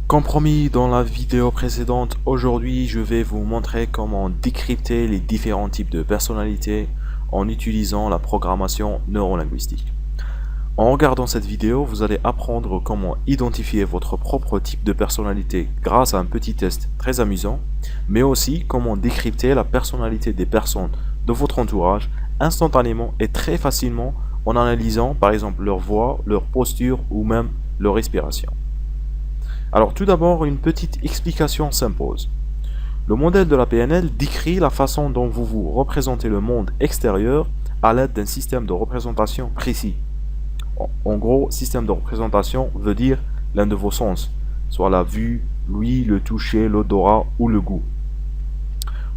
Comme promis dans la vidéo précédente, aujourd'hui je vais vous montrer comment décrypter les différents types de personnalités en utilisant la programmation neurolinguistique. En regardant cette vidéo, vous allez apprendre comment identifier votre propre type de personnalité grâce à un petit test très amusant, mais aussi comment décrypter la personnalité des personnes de votre entourage instantanément et très facilement en analysant par exemple leur voix, leur posture ou même leur respiration. Alors tout d'abord, une petite explication s'impose. Le modèle de la PNL décrit la façon dont vous vous représentez le monde extérieur à l'aide d'un système de représentation précis. En gros, système de représentation veut dire l'un de vos sens, soit la vue, l'ouïe, le toucher, l'odorat ou le goût.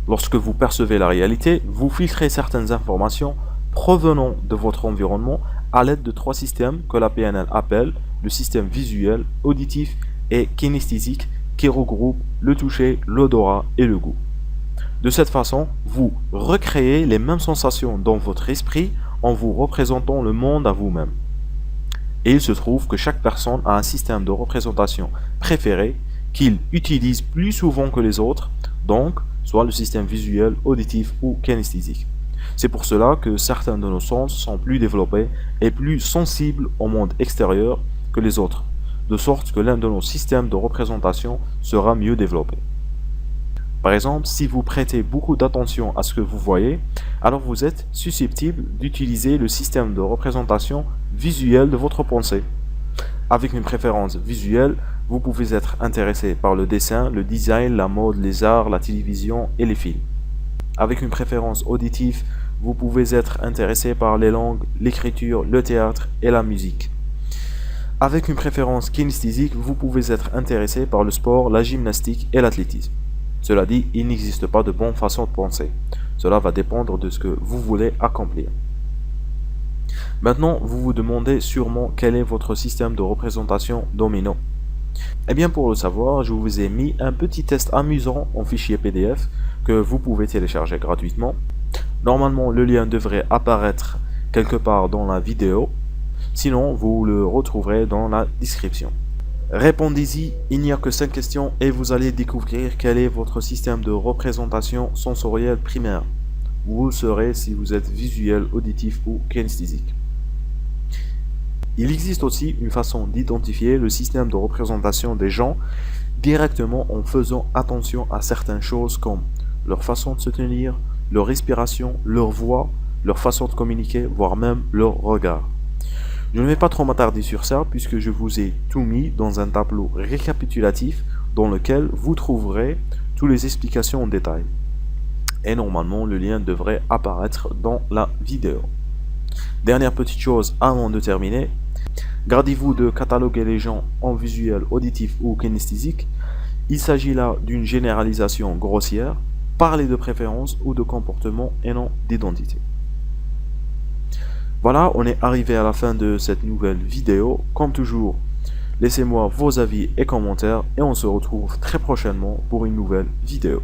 Lorsque vous percevez la réalité, vous filtrez certaines informations provenant de votre environnement à l'aide de trois systèmes que la PNL appelle le système visuel, auditif et kinesthésique qui regroupe le toucher, l'odorat et le goût. De cette façon, vous recréez les mêmes sensations dans votre esprit en vous représentant le monde à vous-même. Et il se trouve que chaque personne a un système de représentation préféré qu'il utilise plus souvent que les autres, donc soit le système visuel, auditif ou kinesthésique. C'est pour cela que certains de nos sens sont plus développés et plus sensibles au monde extérieur que les autres, de sorte que l'un de nos systèmes de représentation sera mieux développé. Par exemple, si vous prêtez beaucoup d'attention à ce que vous voyez, alors vous êtes susceptible d'utiliser le système de représentation visuelle de votre pensée. Avec une préférence visuelle, vous pouvez être intéressé par le dessin, le design, la mode, les arts, la télévision et les films. Avec une préférence auditive, vous pouvez être intéressé par les langues, l'écriture, le théâtre et la musique. Avec une préférence kinesthésique, vous pouvez être intéressé par le sport, la gymnastique et l'athlétisme. Cela dit, il n'existe pas de bonne façon de penser. Cela va dépendre de ce que vous voulez accomplir. Maintenant, vous vous demandez sûrement quel est votre système de représentation dominant. Eh bien, pour le savoir, je vous ai mis un petit test amusant en fichier PDF que vous pouvez télécharger gratuitement. Normalement, le lien devrait apparaître quelque part dans la vidéo. Sinon, vous le retrouverez dans la description. Répondez-y, il n'y a que 5 questions et vous allez découvrir quel est votre système de représentation sensorielle primaire. Vous le saurez si vous êtes visuel, auditif ou kinesthésique. Il existe aussi une façon d'identifier le système de représentation des gens directement en faisant attention à certaines choses comme leur façon de se tenir, leur respiration, leur voix, leur façon de communiquer, voire même leur regard. Je ne vais pas trop m'attarder sur ça puisque je vous ai tout mis dans un tableau récapitulatif dans lequel vous trouverez toutes les explications en détail. Et normalement, le lien devrait apparaître dans la vidéo. Dernière petite chose avant de terminer, gardez-vous de cataloguer les gens en visuel, auditif ou kinesthésique. Il s'agit là d'une généralisation grossière, parler de préférence ou de comportement et non d'identité. Voilà, on est arrivé à la fin de cette nouvelle vidéo. Comme toujours, laissez-moi vos avis et commentaires et on se retrouve très prochainement pour une nouvelle vidéo.